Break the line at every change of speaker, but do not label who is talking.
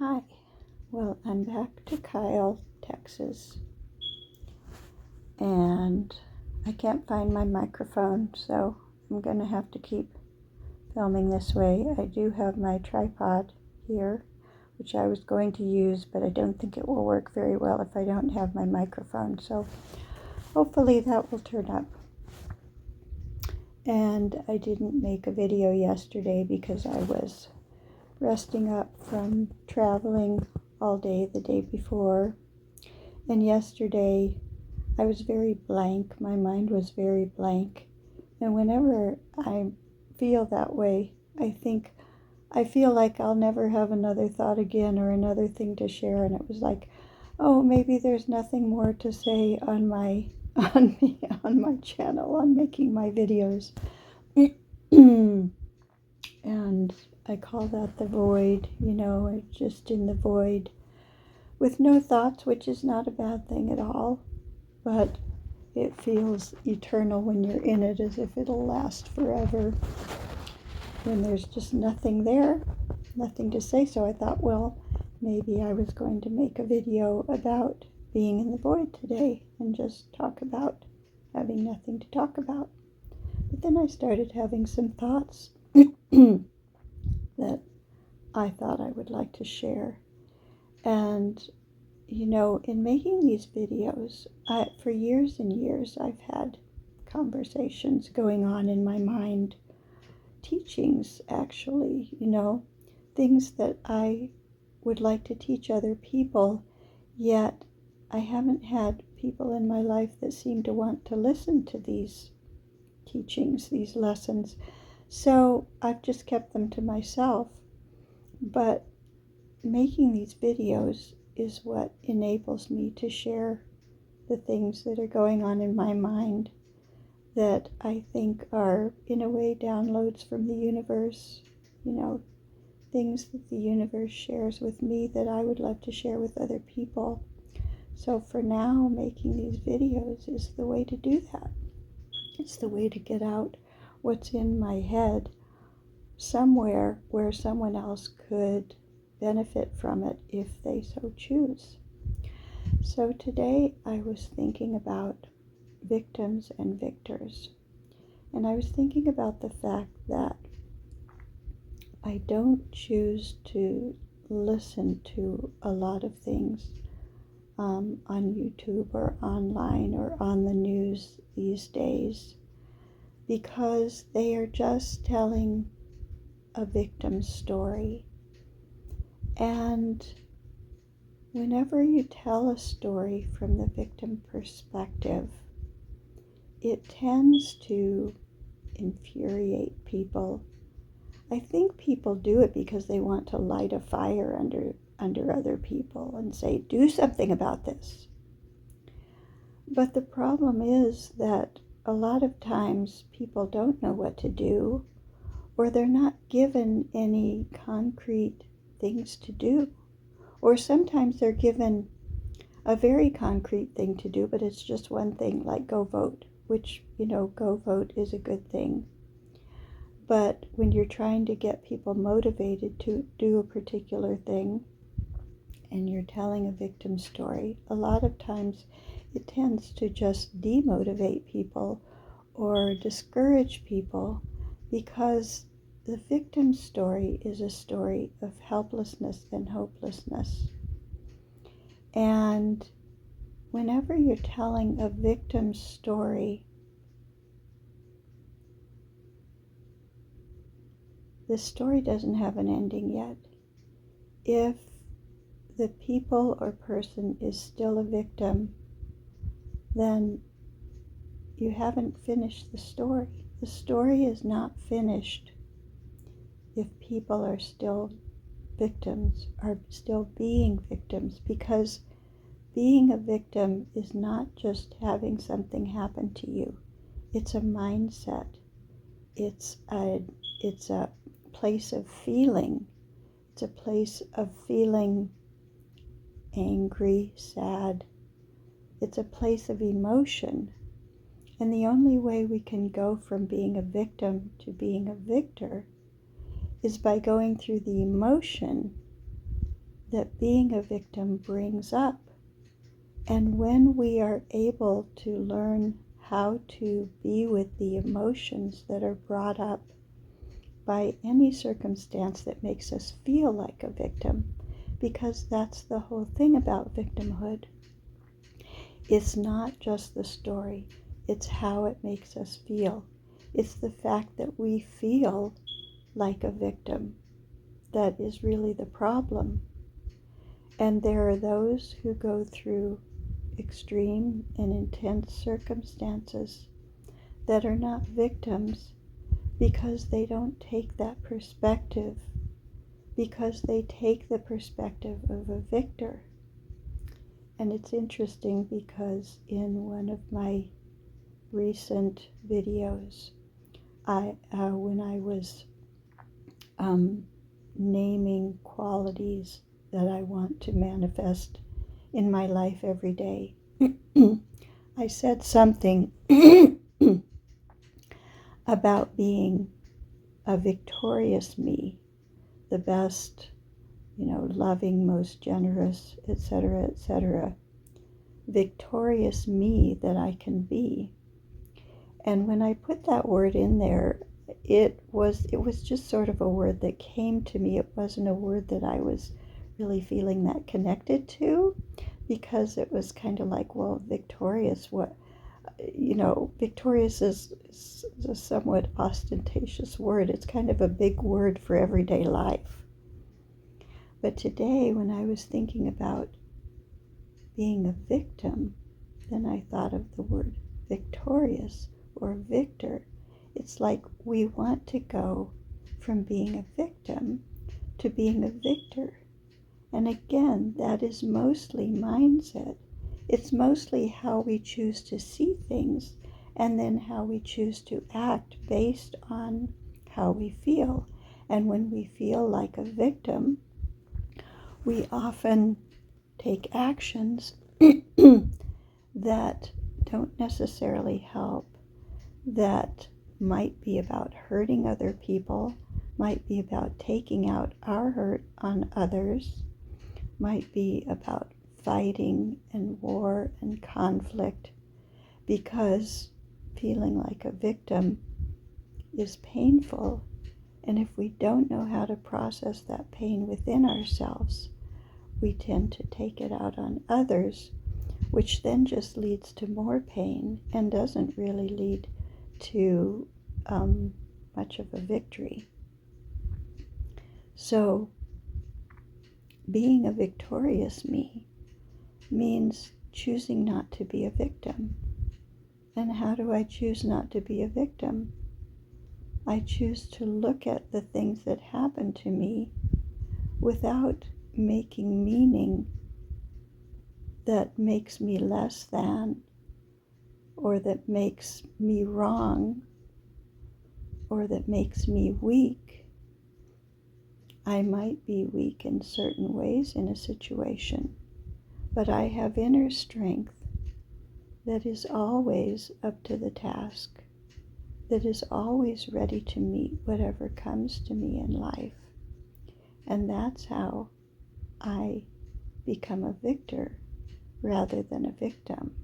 Hi. Well, I'm back to Kyle, Texas, and I can't find my microphone, so I'm going to have to keep filming this way. I do have my tripod here, which I was going to use, but I don't think it will work very well if I don't have my microphone, so hopefully that will turn up. And I didn't make a video yesterday because I was resting up from traveling all day the day before, and yesterday I was very blank. My mind was very blank, and whenever I feel that way, I feel like I'll never have another thought again or another thing to share. And it was like, oh, maybe there's nothing more to say on my on my channel, on making my videos. And I call that the void, just in the void with no thoughts, which is not a bad thing at all, but it feels eternal when you're in it, as if it'll last forever, when there's just nothing there, nothing to say. So I thought, well, maybe I was going to make a video about being in the void today and just talk about having nothing to talk about. But then I started having some thoughts that I thought I would like to share. And, in making these videos, for years and years, I've had conversations going on in my mind, teachings actually, things that I would like to teach other people, yet I haven't had people in my life that seem to want to listen to these teachings, these lessons. So I've just kept them to myself. But making these videos is what enables me to share the things that are going on in my mind that I think are, in a way, downloads from the universe, things that the universe shares with me that I would love to share with other people. So for now, making these videos is the way to do that. It's the way to get out what's in my head somewhere where someone else could benefit from it if they so choose. So today I was thinking about victims and victors. And I was thinking about the fact that I don't choose to listen to a lot of things on YouTube or online or on the news these days, because they are just telling a victim's story. And whenever you tell a story from the victim perspective, it tends to infuriate people. I think people do it because they want to light a fire under other people and say, do something about this. But the problem is that a lot of times people don't know what to do, or they're not given any concrete things to do. Or sometimes they're given a very concrete thing to do, but it's just one thing, like go vote, which, go vote is a good thing. But when you're trying to get people motivated to do a particular thing, and you're telling a victim story, a lot of times it tends to just demotivate people or discourage people, because the victim story is a story of helplessness and hopelessness. And whenever you're telling a victim story, the story doesn't have an ending yet. If the people or person is still a victim, then you haven't finished the story. The story is not finished if people are still victims, are still being victims, because being a victim is not just having something happen to you. It's a mindset. It's a place of feeling. It's a place of feeling angry, sad. It's a place of emotion. And the only way we can go from being a victim to being a victor is by going through the emotion that being a victim brings up. And when we are able to learn how to be with the emotions that are brought up by any circumstance that makes us feel like a victim, because that's the whole thing about victimhood. It's not just the story, it's how it makes us feel. It's the fact that we feel like a victim that is really the problem. And there are those who go through extreme and intense circumstances that are not victims because they don't take that perspective, because they take the perspective of a victor. And it's interesting because in one of my recent videos, when I was naming qualities that I want to manifest in my life every day, I said something about being a victorious me, the best, loving, most generous, etc., etc., victorious me that I can be. And when I put that word in there, it was just sort of a word that came to me. It wasn't a word that I was really feeling that connected to, because it was kind of like, well, victorious, what? Victorious is a somewhat ostentatious word. It's kind of a big word for everyday life. But today, when I was thinking about being a victim, then I thought of the word victorious or victor. It's like we want to go from being a victim to being a victor. And again, that is mostly mindset. It's mostly how we choose to see things and then how we choose to act based on how we feel. And when we feel like a victim, we often take actions that don't necessarily help, that might be about hurting other people, might be about taking out our hurt on others, might be about fighting and war and conflict, because feeling like a victim is painful. And if we don't know how to process that pain within ourselves, we tend to take it out on others, which then just leads to more pain and doesn't really lead to much of a victory. So being a victorious me means choosing not to be a victim. And how do I choose not to be a victim? I choose to look at the things that happen to me without making meaning that makes me less than, or that makes me wrong, or that makes me weak. I might be weak in certain ways in a situation, but I have inner strength that is always up to the task, that is always ready to meet whatever comes to me in life. And that's how I become a victor rather than a victim.